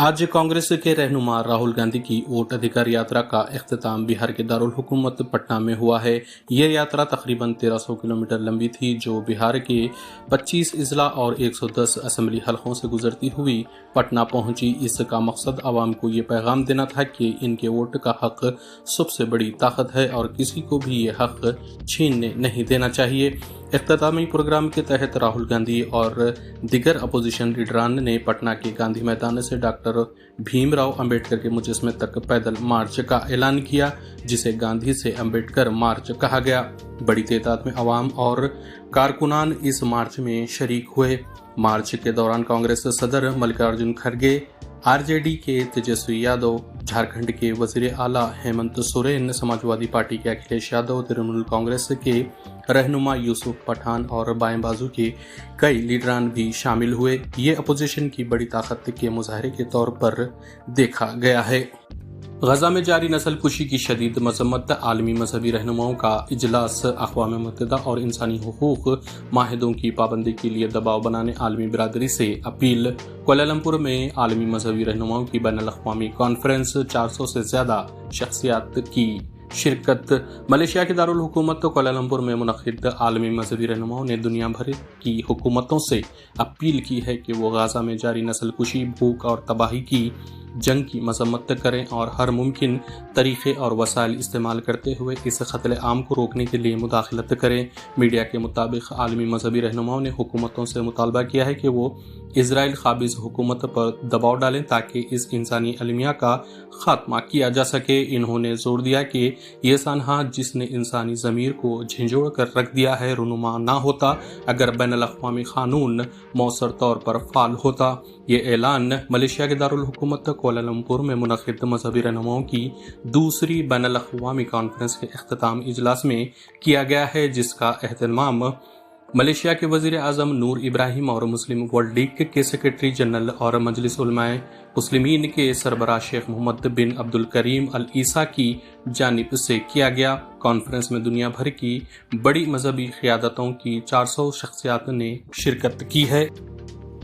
आज कांग्रेस के रहनुमा राहुल गांधी की वोट अधिकार यात्रा का इख्तिताम बिहार के दारुल हुकूमत पटना में हुआ है। ये यात्रा तकरीबन 1300 किलोमीटर लंबी थी, जो बिहार के 25 अजला और 110 असेंबली हलकों से गुजरती हुई पटना पहुंची। इसका मकसद आवाम को ये पैगाम देना था कि इनके वोट का हक सबसे बड़ी ताकत है और किसी को भी ये हक छीनने नहीं देना चाहिए। इख्तितामी प्रोग्राम के तहत राहुल गांधी और दिगर अपोजिशन लीडरान ने पटना के गांधी मैदान से डॉक्टर भीमराव अंबेडकर के मुजस्समे तक पैदल मार्च का ऐलान किया, जिसे गांधी से अंबेडकर मार्च कहा गया। बड़ी तादाद में अवाम और कारकुनान इस मार्च में शरीक हुए। मार्च के दौरान कांग्रेस सदर मल्लिकार्जुन खड़गे, आरजेडी के तेजस्वी यादव, झारखंड के वजीर आला हेमंत सोरेन, समाजवादी पार्टी के अखिलेश यादव, तृणमूल कांग्रेस के रहनुमा यूसुफ पठान और बाएं बाजू के कई लीडरान भी शामिल हुए। ये अपोजिशन की बड़ी ताकत के मुजाहरे के तौर पर देखा गया है। गजा में जारी नस्ल कुशी की शदीद मजम्मत, आलमी मजहबी रहनुमाओं का इजलास, अक़वाम मुत्तहिदा और इंसानी हुकूक माहिदों की पाबंदी के लिए दबाव बनाने आलमी बिरादरी से अपील। कोलालमपुर में आलमी मजहबी रहनुमाओं की बैनुल-अक़वामी कॉन्फ्रेंस, 400 से ज्यादा शख्सियात की शिरकत। मलेशिया के दारुल हुकूमत कोलालमपुर में मुनक़िद आलमी मजहबी रहनुमाओं ने दुनिया भर की हुकूमतों से अपील की है कि वो गाजा में जारी नस्ल कुशी, भूख और तबाही की जंग की मजम्मत करें और हर मुमकिन तरीके और वसाइल इस्तेमाल करते हुए इस क़त्ल आम को रोकने के लिए मुदाखलत करें। मीडिया के मुताबिक आलमी मजहबी रहनुमाओं ने हुकूमतों से मुतालबा किया है कि वो इजराइल क़ाबिज़ हुकूमत पर दबाव डालें ताकि इस इंसानी अलमिया का खात्मा किया जा सके। इन्होंने जोर दिया कि ये सानहा जिसने इंसानी ज़मीर को झिंझोड़ कर रख दिया है रुनुमा ना होता अगर बैनुल-अक़वामी क़ानून मौसर तौर पर फ़ाल होता। ये ऐलान मलेशिया के दारुल हुकूमत कोलालमपुर में मुनक़िद मजहबी रहनुमाओं की दूसरी बैनुल-अक़वामी कॉन्फ्रेंस के इख्तिताम इजलास में किया गया है, जिसका एहतमाम मलेशिया के वजीर आज़म नूर इब्राहिम और मुस्लिम वर्ल्ड लीग के सेक्रेटरी जनरल और मजलिस उलमाए मुस्लिमीन के सरबराह शेख मोहम्मद बिन अब्दुल करीम अल ईसा की जानिब से किया गया। कॉन्फ्रेंस में दुनिया भर की बड़ी मजहबी क़ियादतों की 400 शख्सियात ने शिरकत की है।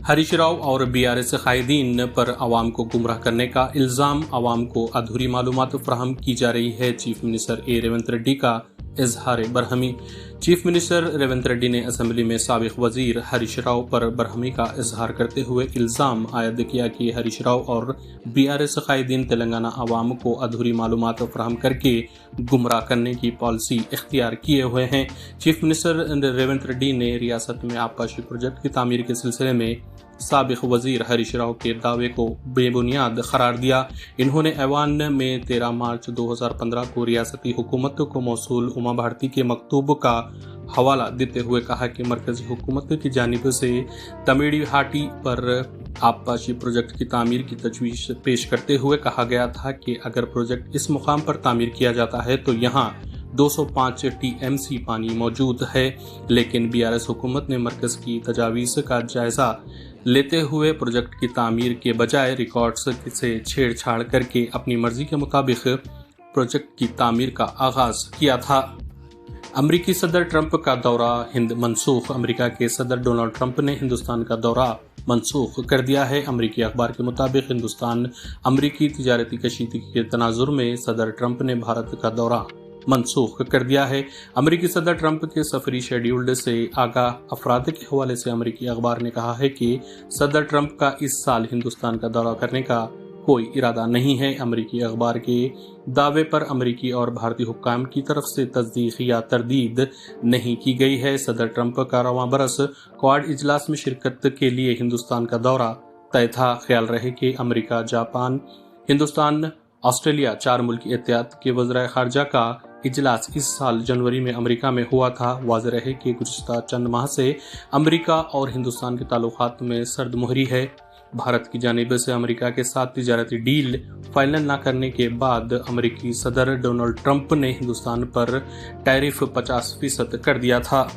हरीश राव और बीआरएस कायदीन पर आवाम को गुमराह करने का इल्ज़ाम, आवाम को अधूरी मालूमात फराहम की जा रही है। चीफ मिनिस्टर रेवंत रेड्डी का इजहार बरहमी। चीफ मिनिस्टर रेवंत रेड्डी ने असेंबली में साबिक वजीर हरीश राव पर बरहमी का इजहार करते हुए इल्ज़ाम आयद किया कि हरीश राव और बीआरएस कायदीन तेलंगाना आवाम को अधूरी मालूमात फराहम करके गुमराह करने की पॉलिसी इख्तियार किए हुए हैं। चीफ मिनिस्टर रेवंत रेड्डी ने रियासत में आबपाशी प्रोजेक्ट की तामीर के सिलसिले में साबिक वजीर हरीश राव के दावे को बेबुनियाद करार दिया। इन्होंने ऐवान में 13 मार्च 2015 को रियासती हुकूमत को मौसूल उमा भारती के मकतूब का हवाला देते हुए कहा कि मरकजी हुकूमत की जानिब से तमिड़ी हाटी पर आबपाशी प्रोजेक्ट की तामीर की तजवीज़ पेश करते हुए कहा गया था कि अगर प्रोजेक्ट इस मुकाम पर तामीर किया जाता है तो यहाँ 205 टीएमसी पानी मौजूद है, लेकिन बीआरएस हुकूमत ने मरकज की तजावीज़ का जायजा लेते हुए प्रोजेक्ट की तामीर के बजाय रिकॉर्ड्स से छेड़छाड़ करके अपनी मर्जी के मुताबिक प्रोजेक्ट की तामीर का आगाज किया था। अमरीकी सदर ट्रंप का दौरा हिंद मनसूख। अमेरिका के सदर डोनाल्ड ट्रंप ने हिंदुस्तान का दौरा मनसूख कर दिया है। अमरीकी अखबार के मुताबिक हिंदुस्तान अमरीकी तिजारती कशीदगी के तनाजुर में सदर ट्रंप ने भारत का दौरा मनसूख कर दिया है। अमरीकी सदर ट्रंप के सफरी शेड्यूल्ड से आगाह अफराद के हवाले से अमरीकी अखबार ने कहा है कि सदर ट्रंप का इस साल हिंदुस्तान का दौरा करने का कोई इरादा नहीं है। अमरीकी अखबार के दावे पर अमरीकी और भारतीय हुक्काम की तरफ से तस्दीक या तरदीद नहीं की गई है। सदर ट्रंप का रवां बरस क्वाड इजलास में शिरकत के लिए हिंदुस्तान का दौरा तय था। ख्याल रहे कि अमरीका, जापान, हिंदुस्तान, ऑस्ट्रेलिया 4 मुल्की एहतियात के वज़राए ख़ारजा का इजलास इस साल जनवरी में अमेरिका में हुआ था। वाज़ेह रहे कि गुज़िश्ता चंद माह से अमेरिका और हिंदुस्तान के ताल्लुकात में सर्द मोहरी है। भारत की जानिब से अमेरिका के साथ तिजारती डील फाइनल न करने के बाद अमेरिकी सदर डोनाल्ड ट्रंप ने हिंदुस्तान पर टैरिफ 50% कर दिया था।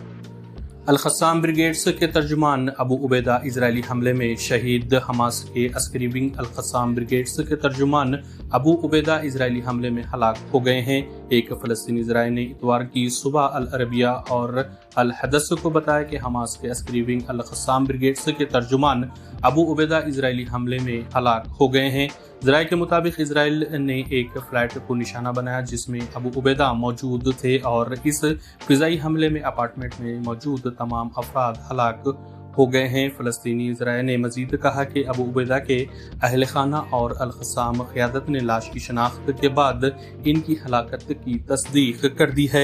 अल-क़स्साम ब्रिगेड्स के तर्जुमान अबू उबैदा इजरायली हमले में शहीद। हमास के अस्करी विंग अल-क़स्साम ब्रिगेड्स के तर्जुमान ابو عبیدہ اسرائیلی حملے میں ہلاک ہو گئے ہیں۔ ایک فلسطینی ذرائع نے اتوار کی صبح العربیہ اور الحدث کو بتایا کہ حماس کے عسکری ونگ القسام بریگیڈز کے ترجمان ابو عبیدہ اسرائیلی حملے میں ہلاک ہو گئے ہیں۔ ذرائع کے مطابق اسرائیل نے ایک فلائٹ کو نشانہ بنایا جس میں ابو عبیدہ موجود تھے اور اس فضائی حملے میں اپارٹمنٹ میں موجود تمام افراد ہلاک ہو گئے ہیں۔ فلسطینی ذرائع نے مزید کہا کہ ابو عبیدہ کے اہل خانہ اور القسام قیادت نے لاش کی شناخت کے بعد ان کی ہلاکت کی تصدیق کر دی ہے۔